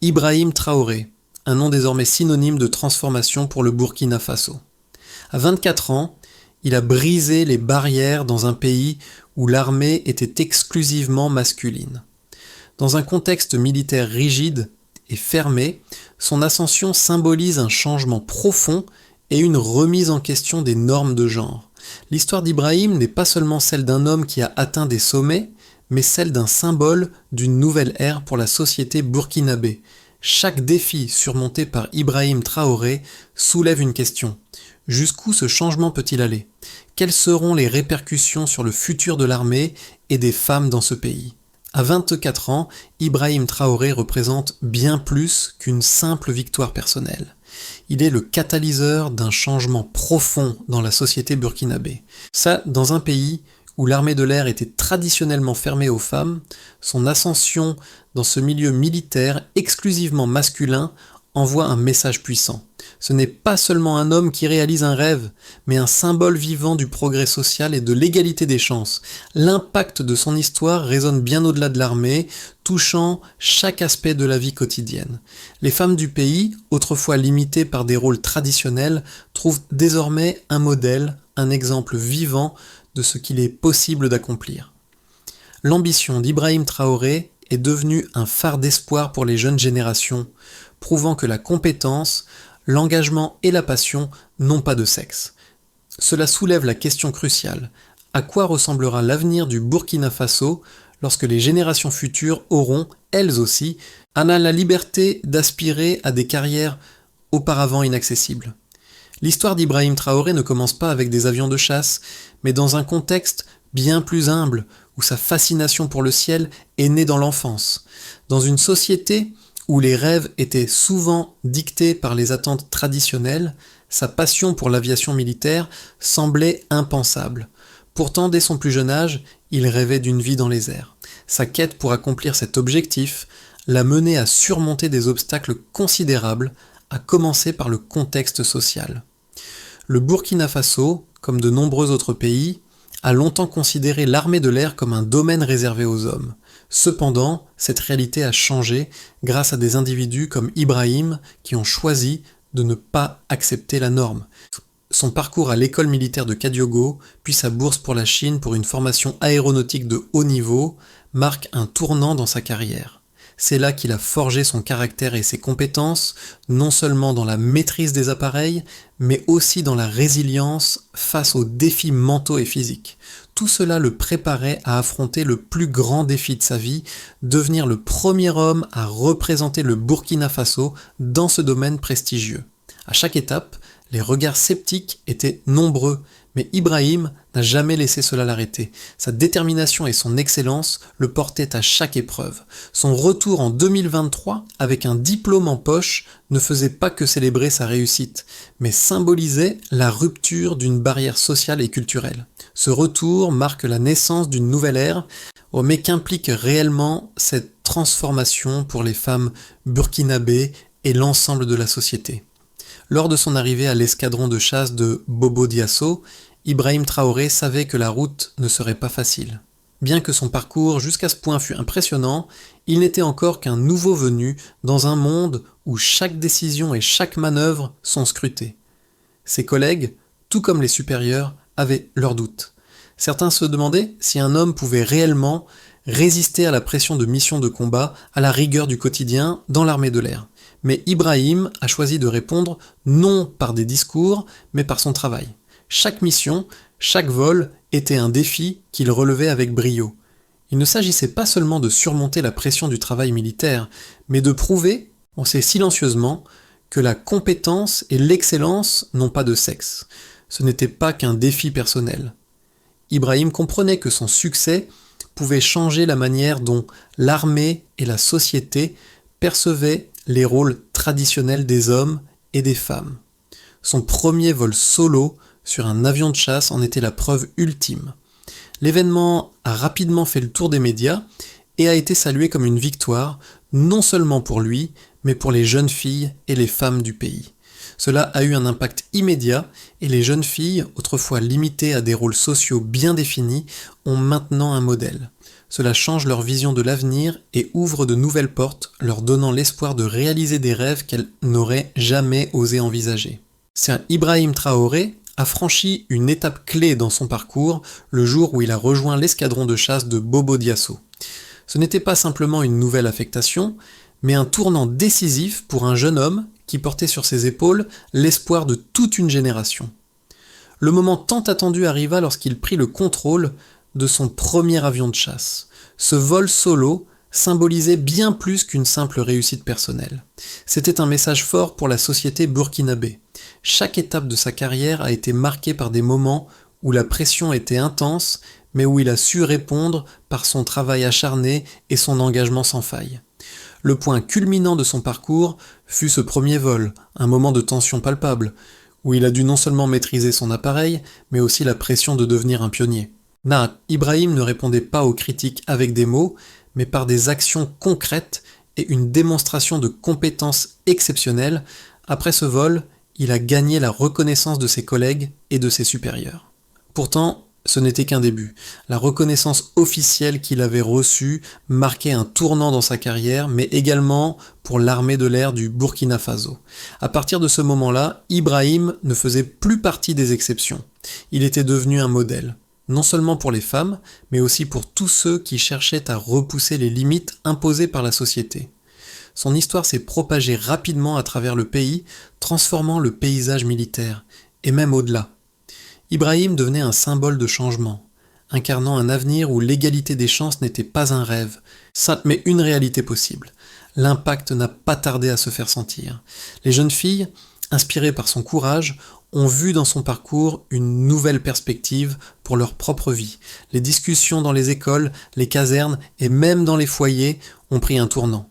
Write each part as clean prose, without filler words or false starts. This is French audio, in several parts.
Ibrahim Traoré, un nom désormais synonyme de transformation pour le Burkina Faso. À 24 ans, il a brisé les barrières dans un pays où l'armée était exclusivement masculine. Dans un contexte militaire rigide et fermé, son ascension symbolise un changement profond et une remise en question des normes de genre. L'histoire d'Ibrahim n'est pas seulement celle d'un homme qui a atteint des sommets, mais celle d'un symbole d'une nouvelle ère pour la société burkinabé. Chaque défi surmonté par Ibrahim Traoré soulève une question. Jusqu'où ce changement peut-il aller ? Quelles seront les répercussions sur le futur de l'armée et des femmes dans ce pays ? À 24 ans, Ibrahim Traoré représente bien plus qu'une simple victoire personnelle. Il est le catalyseur d'un changement profond dans la société burkinabé. Ça, dans un pays où l'armée de l'air était traditionnellement fermée aux femmes, son ascension dans ce milieu militaire exclusivement masculin envoie un message puissant. Ce n'est pas seulement un homme qui réalise un rêve, mais un symbole vivant du progrès social et de l'égalité des chances. L'impact de son histoire résonne bien au-delà de l'armée, touchant chaque aspect de la vie quotidienne. Les femmes du pays, autrefois limitées par des rôles traditionnels, trouvent désormais un modèle, un exemple vivant de ce qu'il est possible d'accomplir. L'ambition d'Ibrahim Traoré est devenue un phare d'espoir pour les jeunes générations, prouvant que la compétence, l'engagement et la passion n'ont pas de sexe. Cela soulève la question cruciale. À quoi ressemblera l'avenir du Burkina Faso lorsque les générations futures auront, elles aussi, la liberté d'aspirer à des carrières auparavant inaccessibles ? L'histoire d'Ibrahim Traoré ne commence pas avec des avions de chasse, mais dans un contexte bien plus humble, où sa fascination pour le ciel est née dans l'enfance. Dans une société où les rêves étaient souvent dictés par les attentes traditionnelles, sa passion pour l'aviation militaire semblait impensable. Pourtant, dès son plus jeune âge, il rêvait d'une vie dans les airs. Sa quête pour accomplir cet objectif l'a mené à surmonter des obstacles considérables, à commencer par le contexte social. Le Burkina Faso, comme de nombreux autres pays, a longtemps considéré l'armée de l'air comme un domaine réservé aux hommes. Cependant, cette réalité a changé grâce à des individus comme Ibrahim qui ont choisi de ne pas accepter la norme. Son parcours à l'école militaire de Kadiogo, puis sa bourse pour la Chine pour une formation aéronautique de haut niveau, marque un tournant dans sa carrière. C'est là qu'il a forgé son caractère et ses compétences, non seulement dans la maîtrise des appareils, mais aussi dans la résilience face aux défis mentaux et physiques. Tout cela le préparait à affronter le plus grand défi de sa vie, devenir le premier homme à représenter le Burkina Faso dans ce domaine prestigieux. À chaque étape, les regards sceptiques étaient nombreux, mais Ibrahim n'a jamais laissé cela l'arrêter. Sa détermination et son excellence le portaient à chaque épreuve. Son retour en 2023 avec un diplôme en poche ne faisait pas que célébrer sa réussite, mais symbolisait la rupture d'une barrière sociale et culturelle. Ce retour marque la naissance d'une nouvelle ère, mais qu'implique réellement cette transformation pour les femmes burkinabées et l'ensemble de la société. Lors de son arrivée à l'escadron de chasse de Bobo Diosso, Ibrahim Traoré savait que la route ne serait pas facile. Bien que son parcours jusqu'à ce point fût impressionnant, il n'était encore qu'un nouveau venu dans un monde où chaque décision et chaque manœuvre sont scrutées. Ses collègues, tout comme les supérieurs, avaient leurs doutes. Certains se demandaient si un homme pouvait réellement résister à la pression de missions de combat, à la rigueur du quotidien dans l'armée de l'air. Mais Ibrahim a choisi de répondre non par des discours, mais par son travail. Chaque mission, chaque vol était un défi qu'il relevait avec brio. Il ne s'agissait pas seulement de surmonter la pression du travail militaire, mais de prouver, on sait silencieusement, que la compétence et l'excellence n'ont pas de sexe. Ce n'était pas qu'un défi personnel. Ibrahim comprenait que son succès pouvait changer la manière dont l'armée et la société percevaient les rôles traditionnels des hommes et des femmes. Son premier vol solo sur un avion de chasse en était la preuve ultime. L'événement a rapidement fait le tour des médias et a été salué comme une victoire, non seulement pour lui, mais pour les jeunes filles et les femmes du pays. Cela a eu un impact immédiat et les jeunes filles, autrefois limitées à des rôles sociaux bien définis, ont maintenant un modèle. Cela change leur vision de l'avenir et ouvre de nouvelles portes, leur donnant l'espoir de réaliser des rêves qu'elles n'auraient jamais osé envisager. C'est Ibrahim Traoré a franchi une étape clé dans son parcours le jour où il a rejoint l'escadron de chasse de Bobo Diosso. Ce n'était pas simplement une nouvelle affectation, mais un tournant décisif pour un jeune homme qui portait sur ses épaules l'espoir de toute une génération. Le moment tant attendu arriva lorsqu'il prit le contrôle de son premier avion de chasse. Ce vol solo symbolisait bien plus qu'une simple réussite personnelle. C'était un message fort pour la société burkinabé. Chaque étape de sa carrière a été marquée par des moments où la pression était intense, mais où il a su répondre par son travail acharné et son engagement sans faille. Le point culminant de son parcours fut ce premier vol, un moment de tension palpable, où il a dû non seulement maîtriser son appareil, mais aussi la pression de devenir un pionnier. Ibrahim ne répondait pas aux critiques avec des mots, mais par des actions concrètes et une démonstration de compétences exceptionnelles. Après ce vol, il a gagné la reconnaissance de ses collègues et de ses supérieurs. Pourtant, ce n'était qu'un début. La reconnaissance officielle qu'il avait reçue marquait un tournant dans sa carrière, mais également pour l'armée de l'air du Burkina Faso. À partir de ce moment-là, Ibrahim ne faisait plus partie des exceptions. Il était devenu un modèle, non seulement pour les femmes, mais aussi pour tous ceux qui cherchaient à repousser les limites imposées par la société. Son histoire s'est propagée rapidement à travers le pays, transformant le paysage militaire, et même au-delà. Ibrahim devenait un symbole de changement, incarnant un avenir où l'égalité des chances n'était pas un rêve, mais une réalité possible. L'impact n'a pas tardé à se faire sentir. Les jeunes filles, inspirées par son courage, ont vu dans son parcours une nouvelle perspective pour leur propre vie. Les discussions dans les écoles, les casernes et même dans les foyers ont pris un tournant.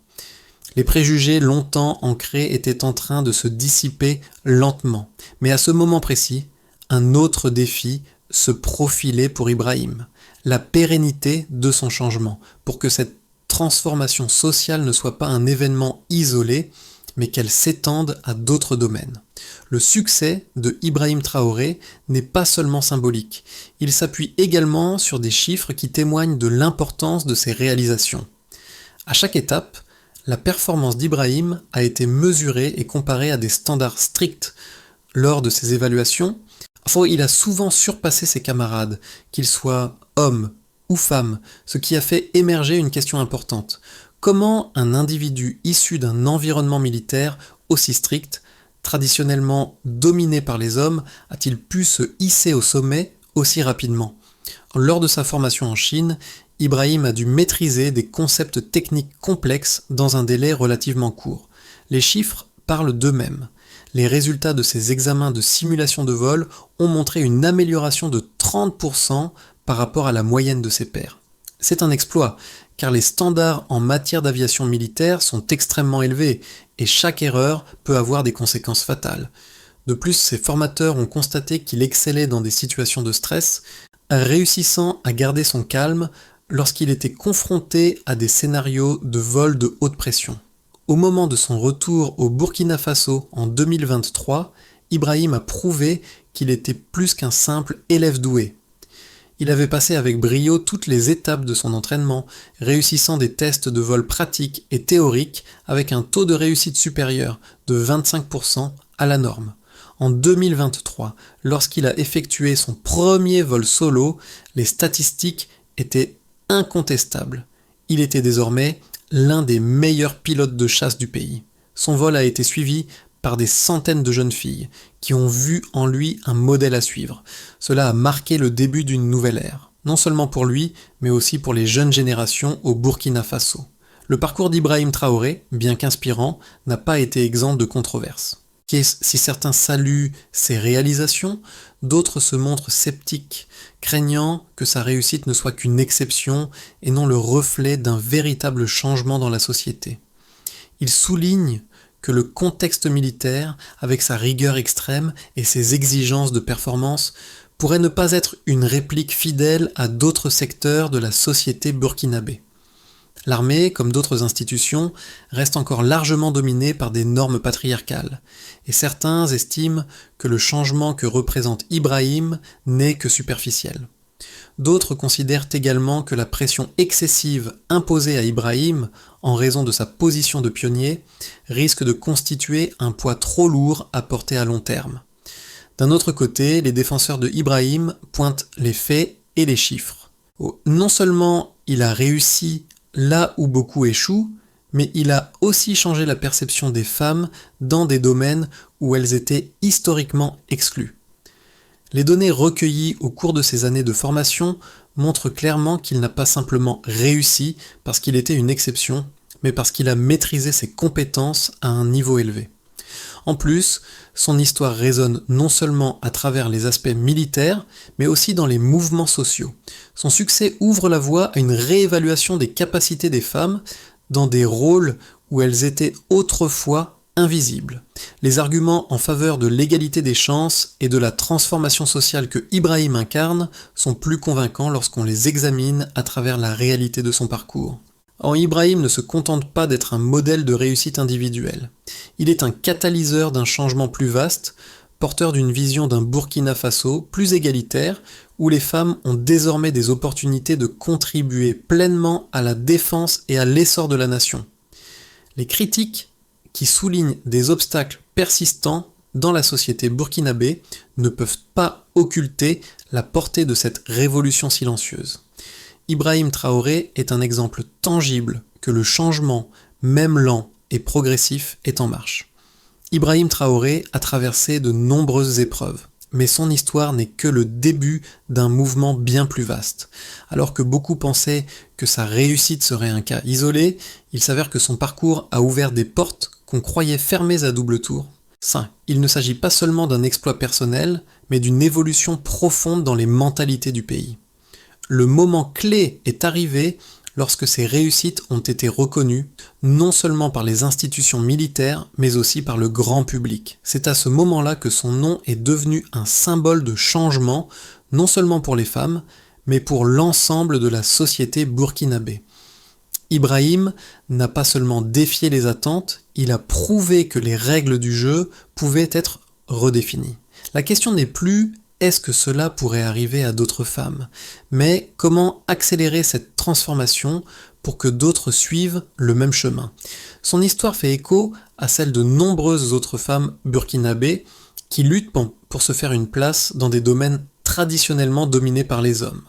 Les préjugés longtemps ancrés étaient en train de se dissiper lentement. Mais à ce moment précis, un autre défi se profilait pour Ibrahim, la pérennité de son changement, pour que cette transformation sociale ne soit pas un événement isolé, mais qu'elle s'étende à d'autres domaines. Le succès de Ibrahim Traoré n'est pas seulement symbolique, il s'appuie également sur des chiffres qui témoignent de l'importance de ses réalisations. À chaque étape, la performance d'Ibrahim a été mesurée et comparée à des standards stricts. Lors de ses évaluations, il a souvent surpassé ses camarades, qu'ils soient hommes ou femmes, ce qui a fait émerger une question importante. Comment un individu issu d'un environnement militaire aussi strict, traditionnellement dominé par les hommes, a-t-il pu se hisser au sommet aussi rapidement ? Lors de sa formation en Chine, Ibrahim a dû maîtriser des concepts techniques complexes dans un délai relativement court. Les chiffres parlent d'eux-mêmes. Les résultats de ces examens de simulation de vol ont montré une amélioration de 30% par rapport à la moyenne de ses pairs. C'est un exploit, car les standards en matière d'aviation militaire sont extrêmement élevés et chaque erreur peut avoir des conséquences fatales. De plus, ses formateurs ont constaté qu'il excellait dans des situations de stress, réussissant à garder son calme lorsqu'il était confronté à des scénarios de vol de haute pression. Au moment de son retour au Burkina Faso en 2023, Ibrahim a prouvé qu'il était plus qu'un simple élève doué. Il avait passé avec brio toutes les étapes de son entraînement, réussissant des tests de vol pratiques et théoriques avec un taux de réussite supérieur de 25% à la norme. En 2023, lorsqu'il a effectué son premier vol solo, les statistiques étaient incontestables. Il était désormais l'un des meilleurs pilotes de chasse du pays. Son vol a été suivi par des centaines de jeunes filles qui ont vu en lui un modèle à suivre. Cela a marqué le début d'une nouvelle ère, non seulement pour lui, mais aussi pour les jeunes générations au Burkina Faso. Le parcours d'Ibrahim Traoré, bien qu'inspirant, n'a pas été exempt de controverses. Si certains saluent ses réalisations, d'autres se montrent sceptiques, craignant que sa réussite ne soit qu'une exception et non le reflet d'un véritable changement dans la société. Il souligne que le contexte militaire, avec sa rigueur extrême et ses exigences de performance, pourrait ne pas être une réplique fidèle à d'autres secteurs de la société burkinabé. L'armée, comme d'autres institutions, reste encore largement dominée par des normes patriarcales, et certains estiment que le changement que représente Ibrahim n'est que superficiel. D'autres considèrent également que la pression excessive imposée à Ibrahim, en raison de sa position de pionnier, risque de constituer un poids trop lourd à porter à long terme. D'un autre côté, les défenseurs de Ibrahim pointent les faits et les chiffres. Non seulement il a réussi là où beaucoup échouent, mais il a aussi changé la perception des femmes dans des domaines où elles étaient historiquement exclues. Les données recueillies au cours de ces années de formation montrent clairement qu'il n'a pas simplement réussi parce qu'il était une exception, mais parce qu'il a maîtrisé ses compétences à un niveau élevé. En plus, son histoire résonne non seulement à travers les aspects militaires, mais aussi dans les mouvements sociaux. Son succès ouvre la voie à une réévaluation des capacités des femmes dans des rôles où elles étaient autrefois invisibles. Les arguments en faveur de l'égalité des chances et de la transformation sociale que Ibrahim incarne sont plus convaincants lorsqu'on les examine à travers la réalité de son parcours. Or, Ibrahim ne se contente pas d'être un modèle de réussite individuelle. Il est un catalyseur d'un changement plus vaste, porteur d'une vision d'un Burkina Faso plus égalitaire, où les femmes ont désormais des opportunités de contribuer pleinement à la défense et à l'essor de la nation. Les critiques qui soulignent des obstacles persistants dans la société burkinabé ne peuvent pas occulter la portée de cette révolution silencieuse. Ibrahim Traoré est un exemple tangible que le changement, même lent et progressif, est en marche. Ibrahim Traoré a traversé de nombreuses épreuves, mais son histoire n'est que le début d'un mouvement bien plus vaste. Alors que beaucoup pensaient que sa réussite serait un cas isolé, il s'avère que son parcours a ouvert des portes qu'on croyait fermées à double tour. Il ne s'agit pas seulement d'un exploit personnel, mais d'une évolution profonde dans les mentalités du pays. Le moment clé est arrivé lorsque ces réussites ont été reconnues, non seulement par les institutions militaires, mais aussi par le grand public. C'est à ce moment-là que son nom est devenu un symbole de changement, non seulement pour les femmes, mais pour l'ensemble de la société burkinabé. Ibrahim n'a pas seulement défié les attentes, il a prouvé que les règles du jeu pouvaient être redéfinies. La question n'est plus est-ce que cela pourrait arriver à d'autres femmes, mais comment accélérer cette transformation pour que d'autres suivent le même chemin. Son histoire fait écho à celle de nombreuses autres femmes burkinabées qui luttent pour se faire une place dans des domaines traditionnellement dominés par les hommes.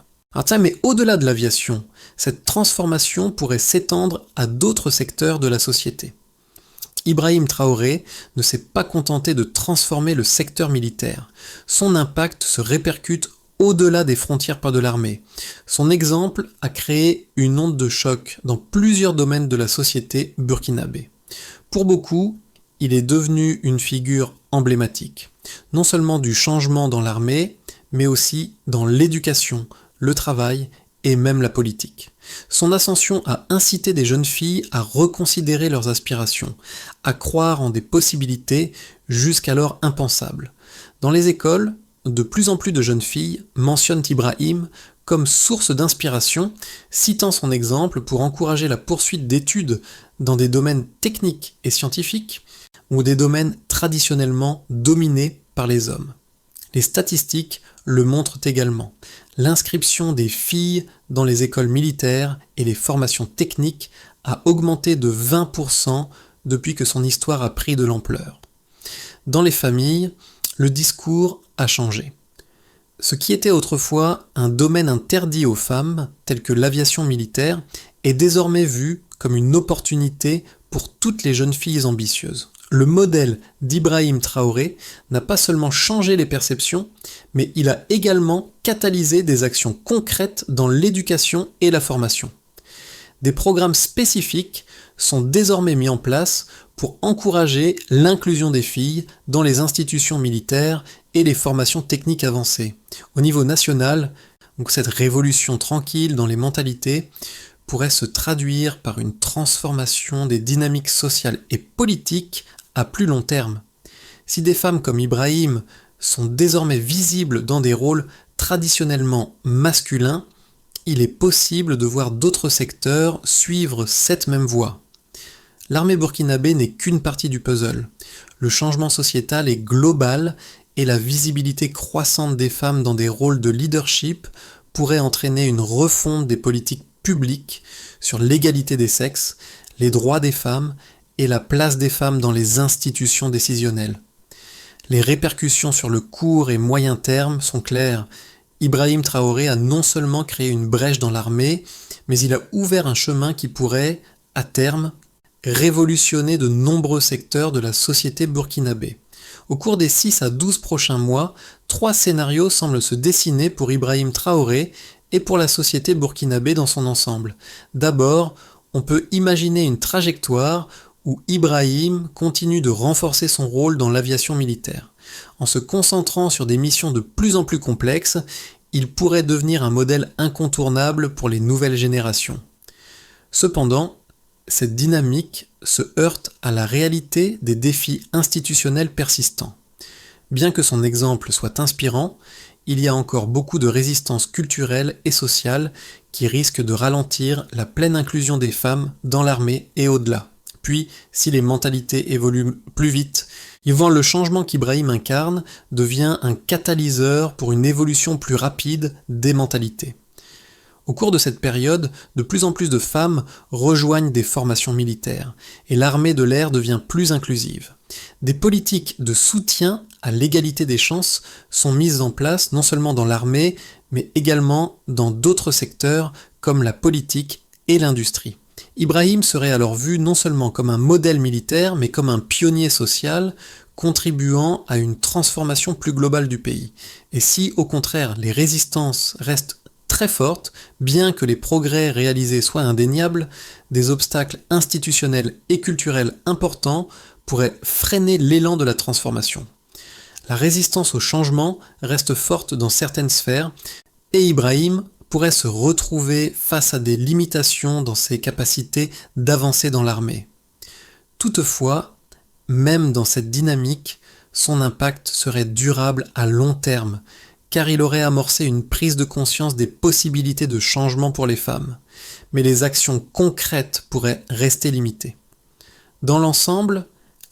Mais au-delà de l'aviation, cette transformation pourrait s'étendre à d'autres secteurs de la société. Ibrahim Traoré ne s'est pas contenté de transformer le secteur militaire. Son impact se répercute au-delà des frontières de l'armée. Son exemple a créé une onde de choc dans plusieurs domaines de la société burkinabé. Pour beaucoup, il est devenu une figure emblématique, non seulement du changement dans l'armée, mais aussi dans l'éducation, le travail et même la politique. Son ascension a incité des jeunes filles à reconsidérer leurs aspirations, à croire en des possibilités jusqu'alors impensables. Dans les écoles, de plus en plus de jeunes filles mentionnent Ibrahim comme source d'inspiration, citant son exemple pour encourager la poursuite d'études dans des domaines techniques et scientifiques ou des domaines traditionnellement dominés par les hommes. Les statistiques le montrent également. L'inscription des filles dans les écoles militaires et les formations techniques a augmenté de 20% depuis que son histoire a pris de l'ampleur. Dans les familles, le discours a changé. Ce qui était autrefois un domaine interdit aux femmes, tel que l'aviation militaire, est désormais vu comme une opportunité pour toutes les jeunes filles ambitieuses. Le modèle d'Ibrahim Traoré n'a pas seulement changé les perceptions, mais il a également catalysé des actions concrètes dans l'éducation et la formation. Des programmes spécifiques sont désormais mis en place pour encourager l'inclusion des filles dans les institutions militaires et les formations techniques avancées. Au niveau national, donc cette révolution tranquille dans les mentalités pourrait se traduire par une transformation des dynamiques sociales et politiques à plus long terme. Si des femmes comme Ibrahim sont désormais visibles dans des rôles traditionnellement masculins, il est possible de voir d'autres secteurs suivre cette même voie. L'armée burkinabé n'est qu'une partie du puzzle. Le changement sociétal est global et la visibilité croissante des femmes dans des rôles de leadership pourrait entraîner une refonte des politiques publiques sur l'égalité des sexes, les droits des femmes et la place des femmes dans les institutions décisionnelles. Les répercussions sur le court et moyen terme sont claires. Ibrahim Traoré a non seulement créé une brèche dans l'armée, mais il a ouvert un chemin qui pourrait, à terme, révolutionner de nombreux secteurs de la société burkinabé. Au cours des 6 à 12 prochains mois, 3 scénarios semblent se dessiner pour Ibrahim Traoré et pour la société burkinabé dans son ensemble. D'abord, on peut imaginer une trajectoire où Ibrahim continue de renforcer son rôle dans l'aviation militaire. En se concentrant sur des missions de plus en plus complexes, il pourrait devenir un modèle incontournable pour les nouvelles générations. Cependant, cette dynamique se heurte à la réalité des défis institutionnels persistants. Bien que son exemple soit inspirant, il y a encore beaucoup de résistances culturelles et sociales qui risquent de ralentir la pleine inclusion des femmes dans l'armée et au-delà. Puis, si les mentalités évoluent plus vite, le changement qu'Ibrahim incarne devient un catalyseur pour une évolution plus rapide des mentalités. Au cours de cette période, de plus en plus de femmes rejoignent des formations militaires et l'armée de l'air devient plus inclusive. Des politiques de soutien à l'égalité des chances sont mises en place non seulement dans l'armée, mais également dans d'autres secteurs comme la politique et l'industrie. Ibrahim serait alors vu non seulement comme un modèle militaire, mais comme un pionnier social, contribuant à une transformation plus globale du pays. Et si, au contraire, les résistances restent très fortes, bien que les progrès réalisés soient indéniables, des obstacles institutionnels et culturels importants pourraient freiner l'élan de la transformation. La résistance au changement reste forte dans certaines sphères, et Ibrahim pourrait se retrouver face à des limitations dans ses capacités d'avancer dans l'armée. Toutefois, même dans cette dynamique, son impact serait durable à long terme, car il aurait amorcé une prise de conscience des possibilités de changement pour les femmes, mais les actions concrètes pourraient rester limitées. Dans l'ensemble,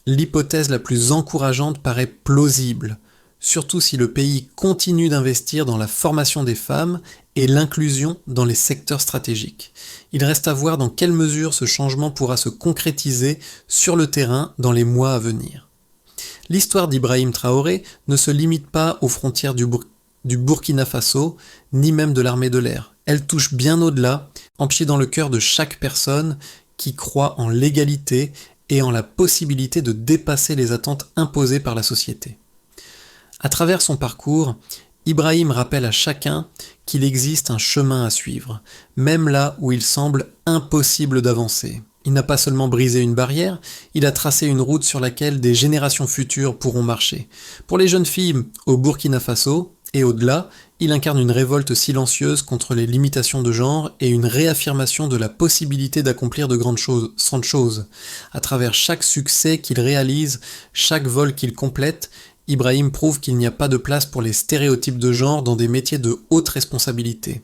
l'hypothèse la plus encourageante paraît plausible, surtout si le pays continue d'investir dans la formation des femmes et l'inclusion dans les secteurs stratégiques. Il reste à voir dans quelle mesure ce changement pourra se concrétiser sur le terrain dans les mois à venir. L'histoire d'Ibrahim Traoré ne se limite pas aux frontières du Burkina Faso, ni même de l'armée de l'air. Elle touche bien au-delà, ancrée dans le cœur de chaque personne qui croit en l'égalité et en la possibilité de dépasser les attentes imposées par la société. À travers son parcours, Ibrahim rappelle à chacun qu'il existe un chemin à suivre, même là où il semble impossible d'avancer. Il n'a pas seulement brisé une barrière, il a tracé une route sur laquelle des générations futures pourront marcher. Pour les jeunes filles au Burkina Faso, et au-delà, il incarne une révolte silencieuse contre les limitations de genre et une réaffirmation de la possibilité d'accomplir de grandes choses. À travers chaque succès qu'il réalise, chaque vol qu'il complète, Ibrahim prouve qu'il n'y a pas de place pour les stéréotypes de genre dans des métiers de haute responsabilité.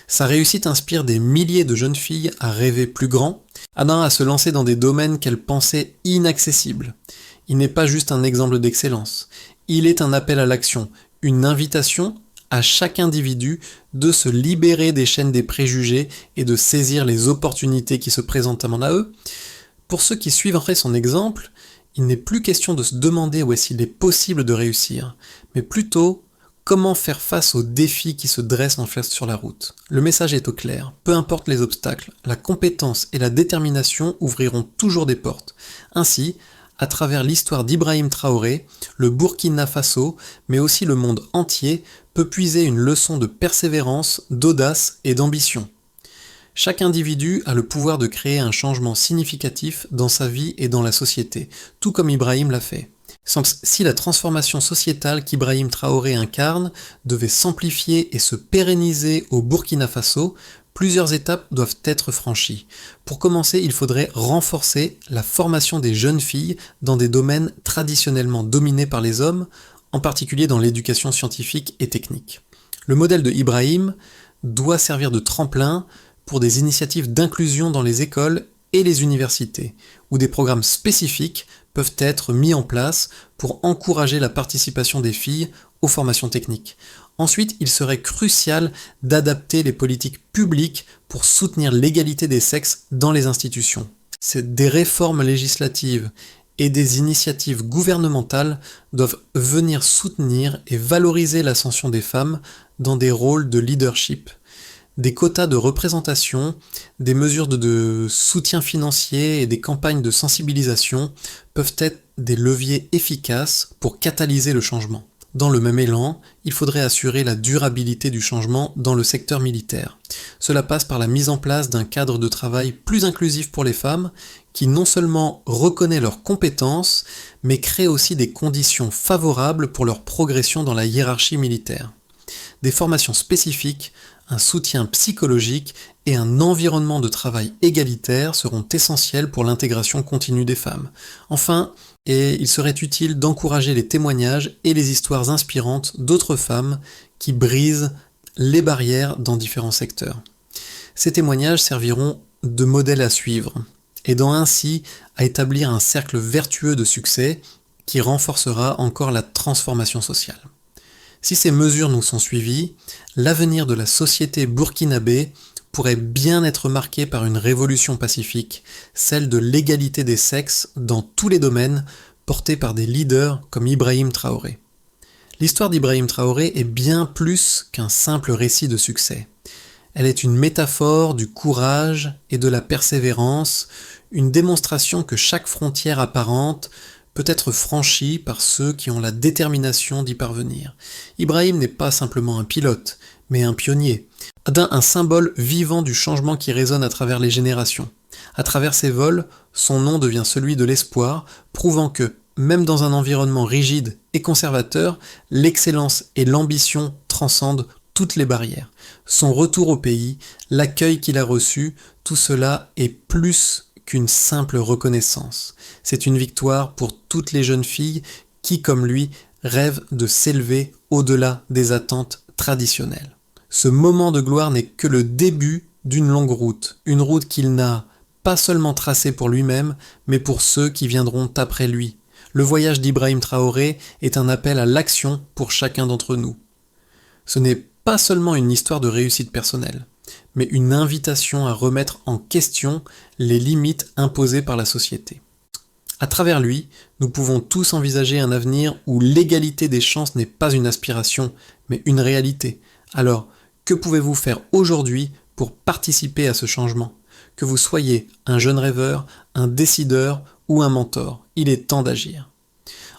Sa réussite inspire des milliers de jeunes filles à rêver plus grand, à se lancer dans des domaines qu'elles pensaient inaccessibles. Il n'est pas juste un exemple d'excellence, il est un appel à l'action, une invitation à chaque individu de se libérer des chaînes des préjugés et de saisir les opportunités qui se présentent à eux. Pour ceux qui suivraient son exemple, il n'est plus question de se demander où est-ce qu'il est possible de réussir, mais plutôt comment faire face aux défis qui se dressent en face sur la route. Le message est au clair, peu importe les obstacles, la compétence et la détermination ouvriront toujours des portes. Ainsi, à travers l'histoire d'Ibrahim Traoré, le Burkina Faso, mais aussi le monde entier, peut puiser une leçon de persévérance, d'audace et d'ambition. Chaque individu a le pouvoir de créer un changement significatif dans sa vie et dans la société, tout comme Ibrahim l'a fait. Si la transformation sociétale qu'Ibrahim Traoré incarne devait s'amplifier et se pérenniser au Burkina Faso, plusieurs étapes doivent être franchies. Pour commencer, il faudrait renforcer la formation des jeunes filles dans des domaines traditionnellement dominés par les hommes, en particulier dans l'éducation scientifique et technique. Le modèle de Ibrahim doit servir de tremplin pour des initiatives d'inclusion dans les écoles et les universités, où des programmes spécifiques peuvent être mis en place pour encourager la participation des filles aux formations techniques. Ensuite, il serait crucial d'adapter les politiques publiques pour soutenir l'égalité des sexes dans les institutions. Des réformes législatives et des initiatives gouvernementales doivent venir soutenir et valoriser l'ascension des femmes dans des rôles de leadership. Des quotas de représentation, des mesures de soutien financier et des campagnes de sensibilisation peuvent être des leviers efficaces pour catalyser le changement. Dans le même élan, il faudrait assurer la durabilité du changement dans le secteur militaire. Cela passe par la mise en place d'un cadre de travail plus inclusif pour les femmes, qui non seulement reconnaît leurs compétences, mais crée aussi des conditions favorables pour leur progression dans la hiérarchie militaire. Des formations spécifiques, un soutien psychologique et un environnement de travail égalitaire seront essentiels pour l'intégration continue des femmes. Enfin, il serait utile d'encourager les témoignages et les histoires inspirantes d'autres femmes qui brisent les barrières dans différents secteurs. Ces témoignages serviront de modèle à suivre, aidant ainsi à établir un cercle vertueux de succès qui renforcera encore la transformation sociale. Si ces mesures nous sont suivies, l'avenir de la société burkinabé pourrait bien être marqué par une révolution pacifique, celle de l'égalité des sexes dans tous les domaines, portée par des leaders comme Ibrahim Traoré. L'histoire d'Ibrahim Traoré est bien plus qu'un simple récit de succès. Elle est une métaphore du courage et de la persévérance, une démonstration que chaque frontière apparente peut être franchie par ceux qui ont la détermination d'y parvenir. Ibrahim n'est pas simplement un pilote, mais un pionnier, un symbole vivant du changement qui résonne à travers les générations. À travers ses vols, son nom devient celui de l'espoir, prouvant que, même dans un environnement rigide et conservateur, l'excellence et l'ambition transcendent toutes les barrières. Son retour au pays, l'accueil qu'il a reçu, tout cela est plus qu'une simple reconnaissance. C'est une victoire pour toutes les jeunes filles qui, comme lui, rêvent de s'élever au-delà des attentes traditionnelles. Ce moment de gloire n'est que le début d'une longue route, une route qu'il n'a pas seulement tracée pour lui-même, mais pour ceux qui viendront après lui. Le voyage d'Ibrahim Traoré est un appel à l'action pour chacun d'entre nous. Ce n'est pas seulement une histoire de réussite personnelle, mais une invitation à remettre en question les limites imposées par la société. À travers lui, nous pouvons tous envisager un avenir où l'égalité des chances n'est pas une aspiration, mais une réalité. Alors, que pouvez-vous faire aujourd'hui pour participer à ce changement ? Que vous soyez un jeune rêveur, un décideur ou un mentor, il est temps d'agir.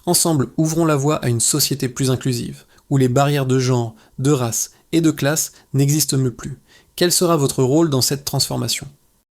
Ensemble, ouvrons la voie à une société plus inclusive, où les barrières de genre, de race et de classe n'existent plus. Quel sera votre rôle dans cette transformation ?